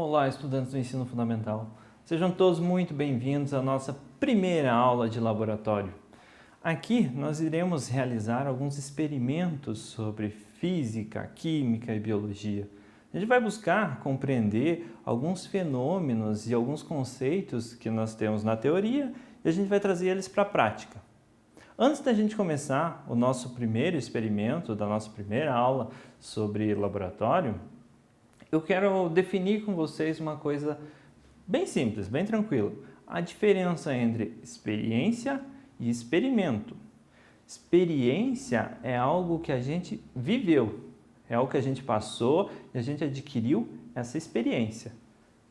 Olá, estudantes do ensino fundamental. Sejam todos muito bem-vindos à nossa primeira aula de laboratório. Aqui nós iremos realizar alguns experimentos sobre física, química e biologia. A gente vai buscar compreender alguns fenômenos e alguns conceitos que nós temos na teoria e a gente vai trazer eles para a prática. Antes da gente começar o nosso primeiro experimento, da nossa primeira aula sobre laboratório, eu quero definir com vocês uma coisa bem simples, bem tranquila. A diferença entre experiência e experimento. Experiência é algo que a gente viveu, é algo que a gente passou e a gente adquiriu essa experiência.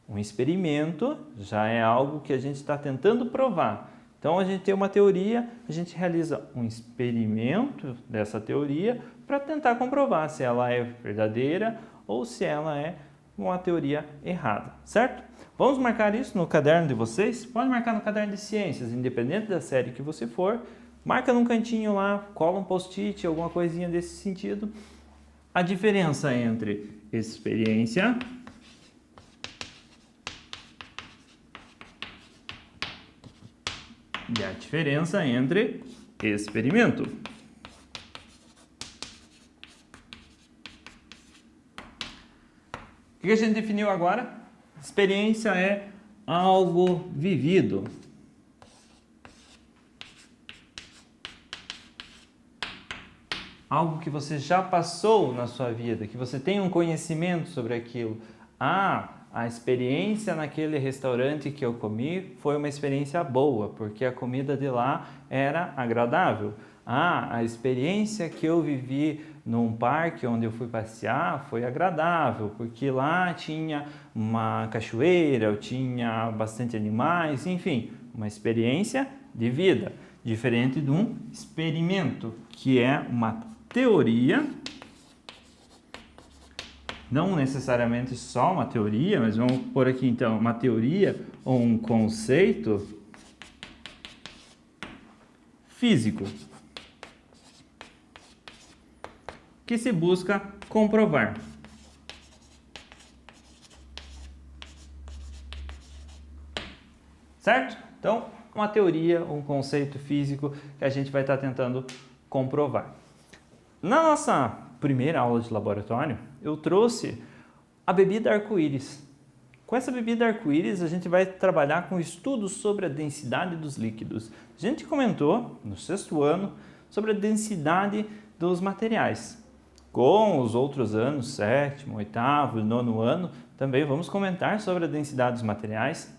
Um experimento já é algo que a gente está tentando provar. Então a gente tem uma teoria, a gente realiza um experimento dessa teoria para tentar comprovar se ela é verdadeira ou se ela é uma teoria errada, certo? Vamos marcar isso no caderno de vocês? Pode marcar no caderno de ciências, independente da série que você for. Marca num cantinho lá, cola um post-it, alguma coisinha desse sentido. A diferença entre experiência e a diferença entre experimento. O que a gente definiu agora? Experiência é algo vivido. Algo que você já passou na sua vida, que você tem um conhecimento sobre aquilo. A experiência naquele restaurante que eu comi foi uma experiência boa, porque a comida de lá era agradável. A experiência que eu vivi num parque onde eu fui passear foi agradável, porque lá tinha uma cachoeira, eu tinha bastante animais, enfim, uma experiência de vida, diferente de um experimento, que é uma teoria, não necessariamente só uma teoria, mas vamos pôr aqui então uma teoria ou um conceito físico que se busca comprovar. Certo? Então, uma teoria, um conceito físico que a gente vai estar tentando comprovar. Na nossa primeira aula de laboratório, eu trouxe a bebida arco-íris. Com essa bebida arco-íris, a gente vai trabalhar com estudos sobre a densidade dos líquidos. A gente comentou no 6º ano sobre a densidade dos materiais. Com os outros anos, 7º, 8º e 9º ano, também vamos comentar sobre a densidade dos materiais.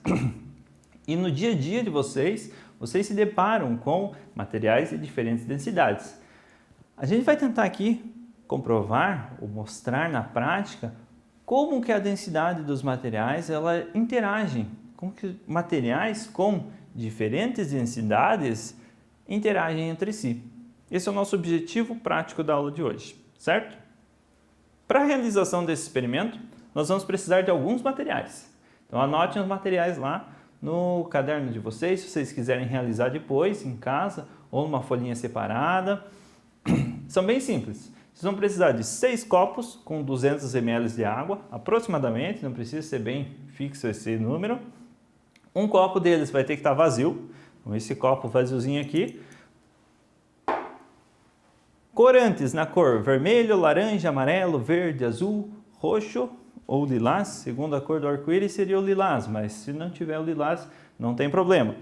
E no dia a dia de vocês se deparam com materiais de diferentes densidades. A gente vai tentar aqui comprovar ou mostrar na prática como que a densidade dos materiais ela interagem, como que materiais com diferentes densidades interagem entre si. Esse é o nosso objetivo prático da aula de hoje, certo? Para a realização desse experimento, nós vamos precisar de alguns materiais. Então anotem os materiais lá no caderno de vocês, se vocês quiserem realizar depois em casa ou numa folhinha separada. São bem simples. Vocês vão precisar de 6 copos com 200 ml de água, aproximadamente, não precisa ser bem fixo esse número. Um copo deles vai ter que estar vazio, com esse copo vaziozinho aqui. Corantes na cor vermelho, laranja, amarelo, verde, azul, roxo ou lilás. Segundo a cor do arco-íris seria o lilás, mas se não tiver o lilás, não tem problema.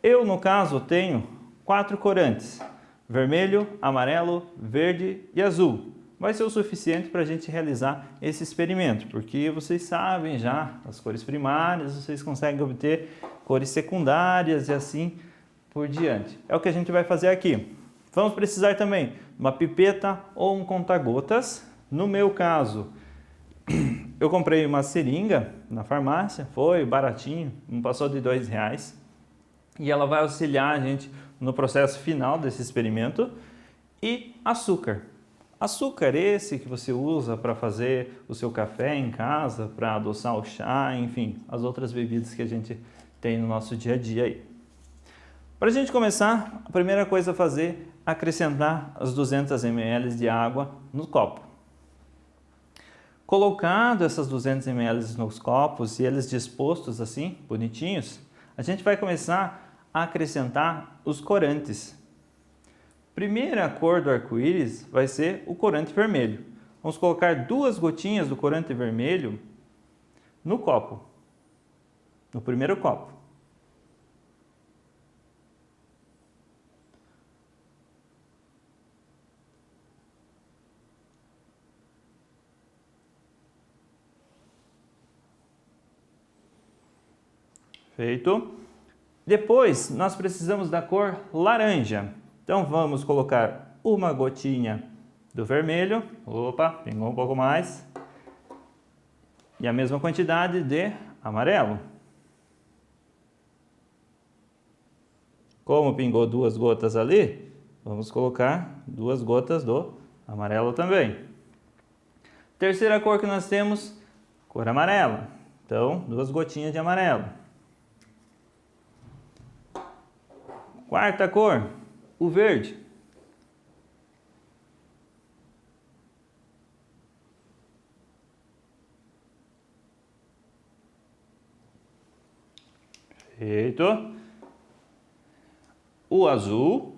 Eu, no caso, tenho 4 corantes. Vermelho, amarelo, verde e azul. Vai ser o suficiente para a gente realizar esse experimento, porque vocês sabem já as cores primárias, vocês conseguem obter cores secundárias e assim por diante. É o que a gente vai fazer aqui. Vamos precisar também de uma pipeta ou um conta-gotas. No meu caso, eu comprei uma seringa na farmácia, foi baratinho, não passou de R$2. E ela vai auxiliar a gente no processo final desse experimento. E açúcar. Açúcar esse que você usa para fazer o seu café em casa, para adoçar o chá, enfim, as outras bebidas que a gente tem no nosso dia a dia aí. Para a gente começar, a primeira coisa a fazer acrescentar as 200 ml de água no copo. Colocado essas 200 ml nos copos e eles dispostos assim, bonitinhos, a gente vai começar a acrescentar os corantes. Primeira cor do arco-íris vai ser o corante vermelho. Vamos colocar 2 gotinhas do corante vermelho no copo, no primeiro copo. Feito. Depois, nós precisamos da cor laranja. Então, vamos colocar uma gotinha do vermelho. Opa, pingou um pouco mais. E a mesma quantidade de amarelo. Como pingou 2 gotas ali, vamos colocar 2 gotas do amarelo também. Terceira cor que nós temos, cor amarela. Então, 2 gotinhas de amarelo. Quarta cor, o verde. Feito. O azul.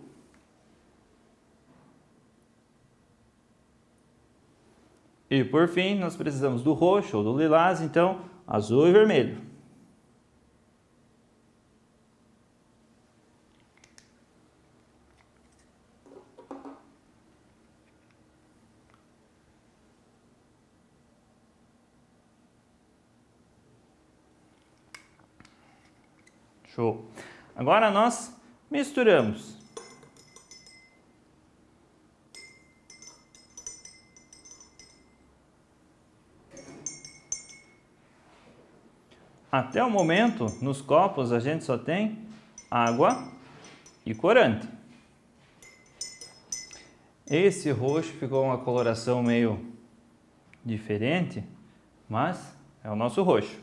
E por fim, nós precisamos do roxo ou do lilás, então azul e vermelho. Show. Agora nós misturamos. Até o momento, nos copos a gente só tem água e corante. Esse roxo ficou uma coloração meio diferente, mas é o nosso roxo.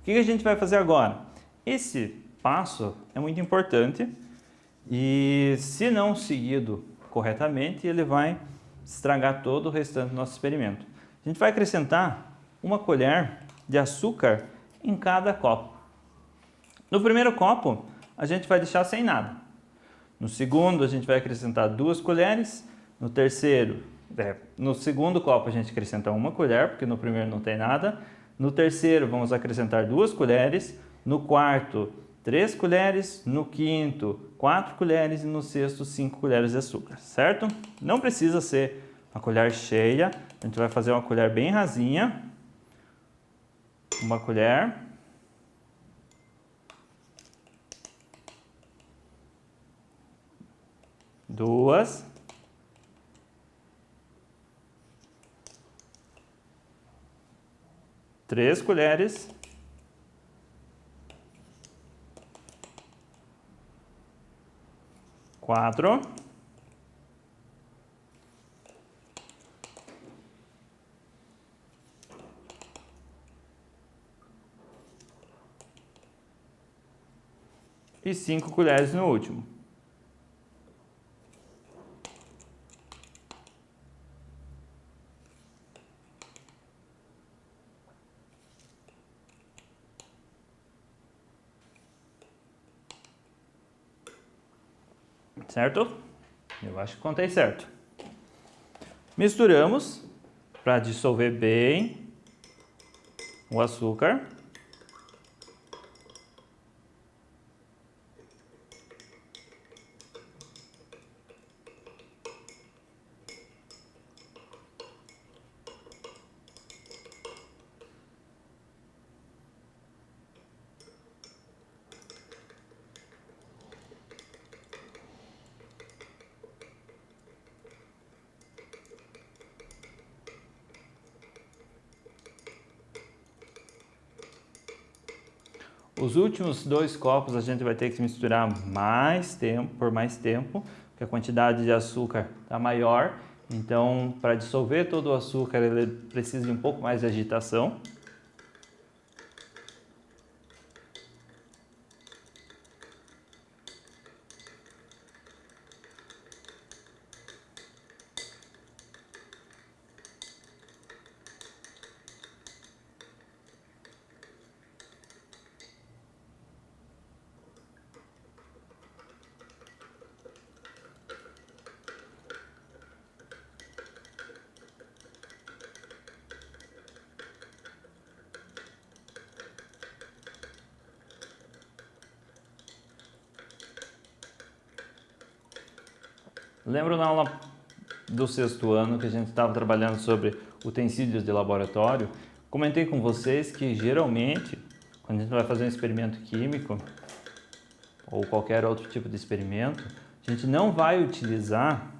O que a gente vai fazer agora? Esse passo é muito importante e, se não seguido corretamente, ele vai estragar todo o restante do nosso experimento. A gente vai acrescentar uma colher de açúcar em cada copo. No primeiro copo, a gente vai deixar sem nada. No segundo, a gente vai acrescentar 2 colheres. No segundo copo, a gente acrescenta 1 colher, porque no primeiro não tem nada. No terceiro, vamos acrescentar 2 colheres. No quarto, 3 colheres. No quinto, 4 colheres. E no sexto, 5 colheres de açúcar, certo? Não precisa ser uma colher cheia. A gente vai fazer uma colher bem rasinha. Uma colher. Duas. Três colheres. Quatro. E 5 colheres no último. Certo? Eu acho que contei certo. Misturamos para dissolver bem o açúcar. Os últimos 2 copos a gente vai ter que misturar por mais tempo, porque a quantidade de açúcar está maior. Então, para dissolver todo o açúcar, ele precisa de um pouco mais de agitação. Lembra na aula do 6º ano que a gente estava trabalhando sobre utensílios de laboratório? Comentei com vocês que geralmente, quando a gente vai fazer um experimento químico ou qualquer outro tipo de experimento, a gente não vai utilizar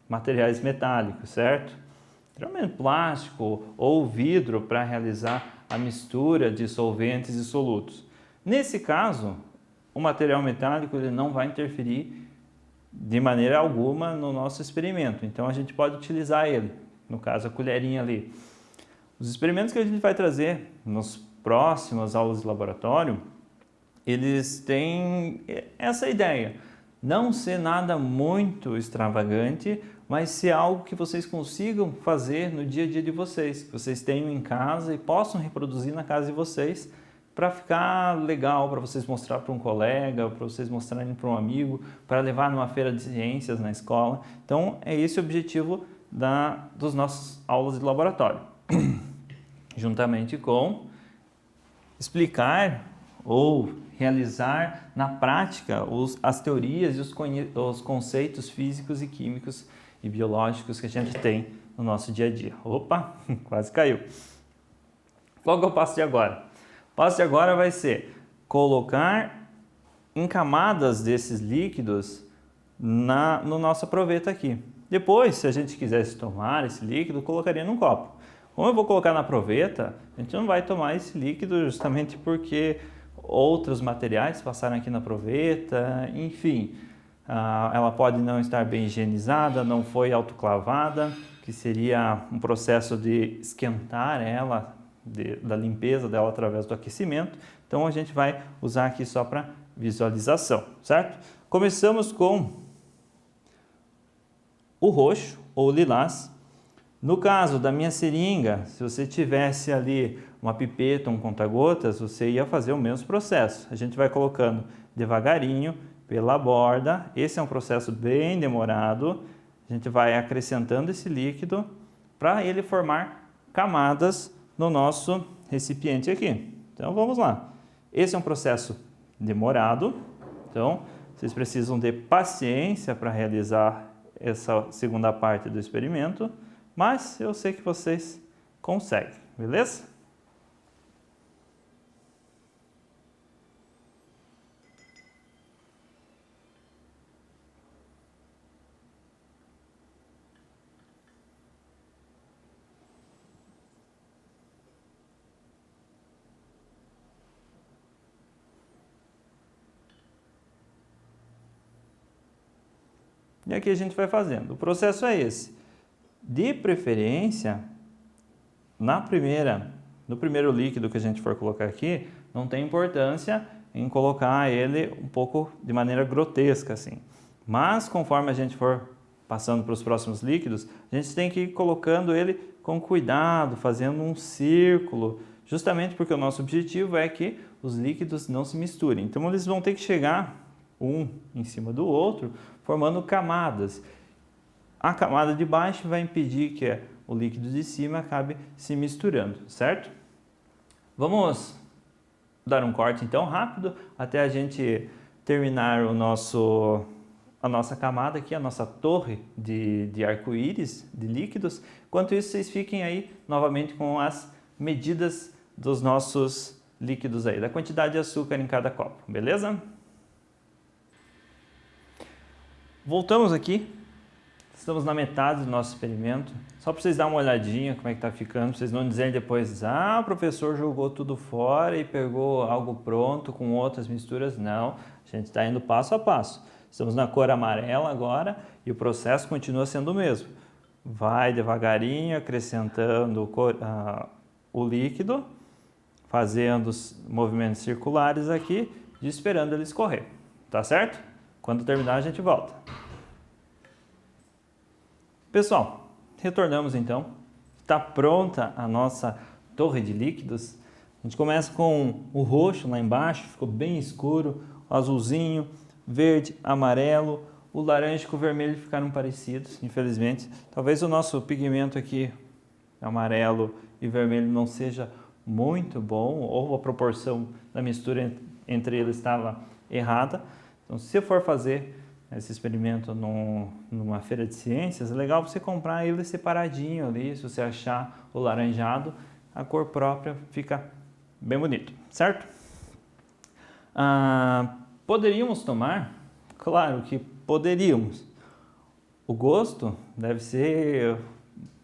materiais metálicos, certo? Geralmente plástico ou vidro para realizar a mistura de solventes e solutos. Nesse caso, o material metálico ele não vai interferir de maneira alguma no nosso experimento, então a gente pode utilizar ele, no caso a colherinha ali. Os experimentos que a gente vai trazer nas próximas aulas de laboratório, eles têm essa ideia, não ser nada muito extravagante, mas ser algo que vocês consigam fazer no dia a dia de vocês, que vocês tenham em casa e possam reproduzir na casa de vocês, para ficar legal, para vocês mostrar para um colega, para vocês mostrarem para um amigo, para levar numa feira de ciências na escola. Então, é esse o objetivo dos nossos aulas de laboratório. Juntamente com explicar ou realizar na prática as teorias e os conceitos físicos e químicos e biológicos que a gente tem no nosso dia a dia. Opa, quase caiu. Qual que é o passo de agora? O passo de agora vai ser colocar em camadas desses líquidos no nossa proveta aqui. Depois, se a gente quisesse tomar esse líquido, colocaria num copo. Como eu vou colocar na proveta, a gente não vai tomar esse líquido justamente porque outros materiais passaram aqui na proveta, enfim. Ela pode não estar bem higienizada, não foi autoclavada, que seria um processo de esquentar ela, da limpeza dela através do aquecimento. Então a gente vai usar aqui só para visualização, certo? Começamos com o roxo ou lilás. No caso da minha seringa, se você tivesse ali uma pipeta, um conta-gotas, você ia fazer o mesmo processo. A gente vai colocando devagarinho pela borda. Esse é um processo bem demorado. A gente vai acrescentando esse líquido para ele formar camadas no nosso recipiente aqui. Então vamos lá. Esse é um processo demorado. Então vocês precisam ter paciência para realizar essa segunda parte do experimento. Mas eu sei que vocês conseguem, beleza? E aqui a gente vai fazendo. O processo é esse. De preferência, no primeiro líquido que a gente for colocar aqui, não tem importância em colocar ele um pouco de maneira grotesca assim. Mas conforme a gente for passando para os próximos líquidos, a gente tem que ir colocando ele com cuidado, fazendo um círculo, justamente porque o nosso objetivo é que os líquidos não se misturem. Então eles vão ter que chegar um em cima do outro, formando camadas. A camada de baixo vai impedir que o líquido de cima acabe se misturando, certo? Vamos dar um corte então rápido até a gente terminar a nossa camada aqui, a nossa torre de arco-íris de líquidos. Enquanto isso, vocês fiquem aí novamente com as medidas dos nossos líquidos aí, da quantidade de açúcar em cada copo, beleza? Voltamos aqui. Estamos na metade do nosso experimento, só para vocês darem uma olhadinha como é que está ficando, para vocês não dizerem depois, o professor jogou tudo fora e pegou algo pronto com outras misturas. Não, a gente está indo passo a passo. Estamos na cor amarela agora e o processo continua sendo o mesmo. Vai devagarinho acrescentando o líquido, fazendo os movimentos circulares aqui e esperando ele escorrer, tá certo? Quando terminar a gente volta. Pessoal, retornamos então. Está pronta a nossa torre de líquidos. A gente começa com o roxo lá embaixo, ficou bem escuro, o azulzinho, verde, amarelo, o laranja com o vermelho ficaram parecidos, infelizmente. Talvez o nosso pigmento aqui, amarelo e vermelho, não seja muito bom, ou a proporção da mistura entre eles estava errada. Então, se for fazer esse experimento numa feira de ciências, é legal você comprar ele separadinho ali, se você achar o laranjado, a cor própria fica bem bonito, certo? Poderíamos tomar? Claro que poderíamos. O gosto deve ser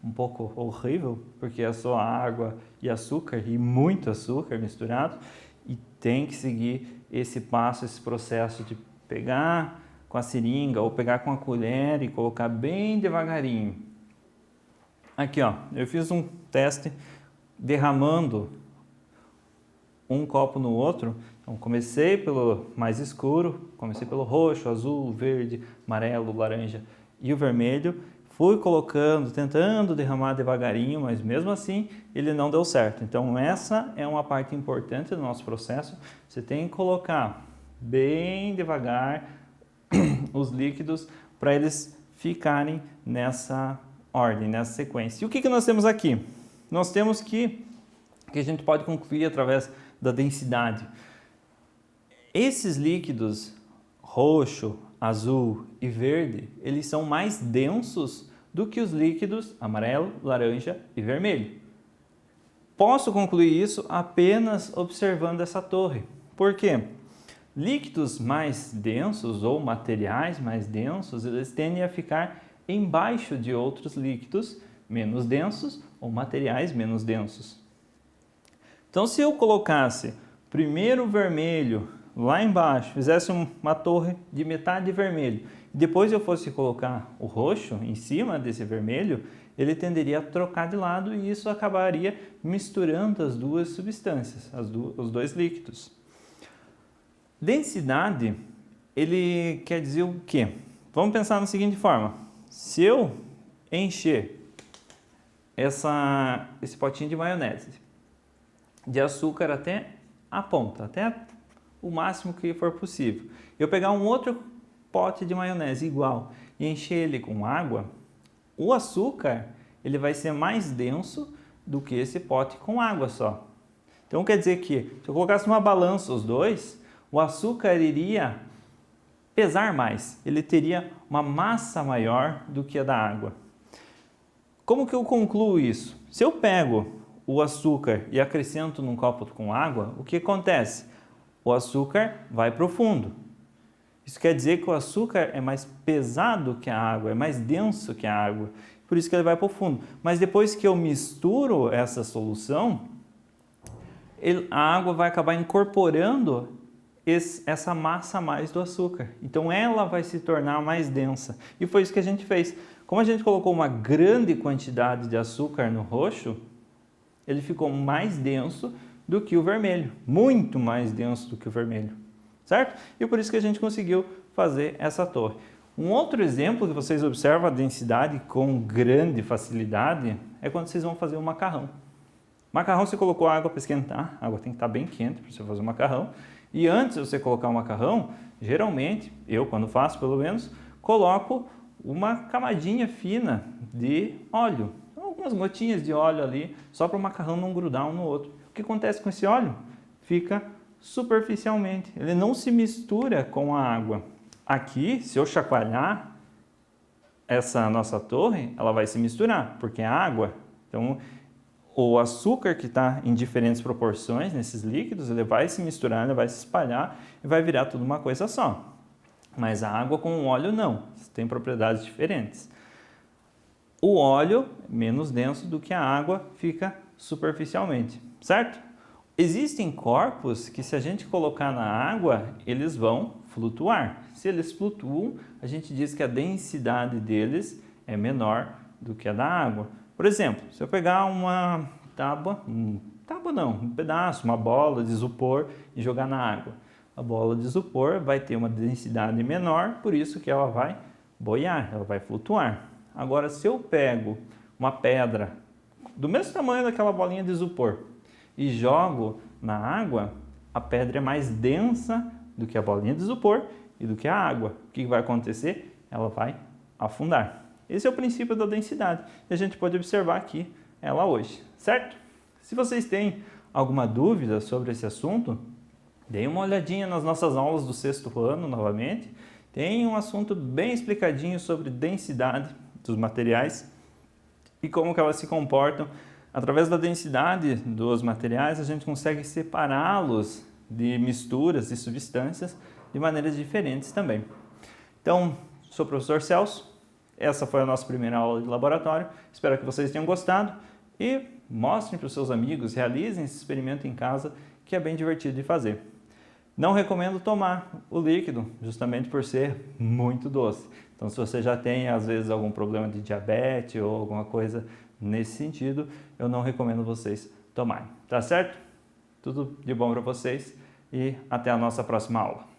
um pouco horrível, porque é só água e açúcar, e muito açúcar misturado, e tem que seguir esse passo, esse processo de pegar com a seringa ou pegar com a colher e colocar bem devagarinho. Aqui, ó, eu fiz um teste derramando um copo no outro. Então, comecei pelo mais escuro, comecei pelo roxo, azul, verde, amarelo, laranja e o vermelho. Fui colocando, tentando derramar devagarinho, mas mesmo assim ele não deu certo. Então essa é uma parte importante do nosso processo. Você tem que colocar bem devagar os líquidos para eles ficarem nessa ordem, nessa sequência. E o que nós temos aqui? Nós temos que a gente pode concluir através da densidade. Esses líquidos roxo, azul e verde, eles são mais densos do que os líquidos amarelo, laranja e vermelho. Posso concluir isso apenas observando essa torre. Por quê? Líquidos mais densos ou materiais mais densos, eles tendem a ficar embaixo de outros líquidos menos densos ou materiais menos densos. Então, se eu colocasse primeiro o vermelho lá embaixo, fizesse uma torre de metade vermelho, e depois eu fosse colocar o roxo em cima desse vermelho, ele tenderia a trocar de lado e isso acabaria misturando as duas substâncias, os dois líquidos. Densidade, ele quer dizer o quê? Vamos pensar da seguinte forma: se eu encher esse potinho de maionese de açúcar até a ponta, até o máximo que for possível, eu pegar um outro pote de maionese igual e encher ele com água, o açúcar ele vai ser mais denso do que esse pote com água só. Então quer dizer que se eu colocasse numa balança os dois, o açúcar iria pesar mais, ele teria uma massa maior do que a da água. Como que eu concluo isso? Se eu pego o açúcar e acrescento num copo com água, o que acontece? O açúcar vai para o fundo. Isso quer dizer que o açúcar é mais pesado que a água, é mais denso que a água, por isso que ele vai para o fundo. Mas depois que eu misturo essa solução, a água vai acabar incorporando essa massa a mais do açúcar. Então ela vai se tornar mais densa. E foi isso que a gente fez. Como a gente colocou uma grande quantidade de açúcar no roxo, ele ficou mais denso do que o vermelho, muito mais denso do que o vermelho, certo? E por isso que a gente conseguiu fazer essa torre. Um outro exemplo que vocês observam a densidade com grande facilidade é quando vocês vão fazer um macarrão. Macarrão, você colocou água para esquentar, a água tem que estar bem quente para você fazer o macarrão. E antes de você colocar o macarrão, geralmente, eu quando faço pelo menos, coloco uma camadinha fina de óleo, algumas gotinhas de óleo ali, só para o macarrão não grudar um no outro. O que acontece com esse óleo? Fica superficialmente, ele não se mistura com a água. Aqui, se eu chacoalhar essa nossa torre, ela vai se misturar, porque é água. Então, o açúcar que está em diferentes proporções nesses líquidos, ele vai se misturar, ele vai se espalhar e vai virar tudo uma coisa só. Mas a água com o óleo não, tem propriedades diferentes. O óleo, menos denso do que a água, fica superficialmente, certo? Existem corpos que, se a gente colocar na água, eles vão flutuar. Se eles flutuam, a gente diz que a densidade deles é menor do que a da água. Por exemplo, se eu pegar um pedaço, uma bola de isopor e jogar na água, a bola de isopor vai ter uma densidade menor, por isso que ela vai boiar, ela vai flutuar. Agora, se eu pego uma pedra do mesmo tamanho daquela bolinha de isopor e jogo na água, a pedra é mais densa do que a bolinha de isopor e do que a água. O que vai acontecer? Ela vai afundar. Esse é o princípio da densidade e a gente pode observar aqui ela hoje, certo? Se vocês têm alguma dúvida sobre esse assunto, deem uma olhadinha nas nossas aulas do 6º ano novamente tem um assunto bem explicadinho sobre densidade dos materiais e como que elas se comportam. Através da densidade dos materiais, a gente consegue separá-los de misturas e substâncias de maneiras diferentes também. Então, sou o professor Celso, essa foi a nossa primeira aula de laboratório, espero que vocês tenham gostado e mostrem para os seus amigos, realizem esse experimento em casa, que é bem divertido de fazer. Não recomendo tomar o líquido, justamente por ser muito doce. Então, se você já tem, às vezes, algum problema de diabetes ou alguma coisa nesse sentido, eu não recomendo vocês tomarem. Tá certo? Tudo de bom para vocês e até a nossa próxima aula.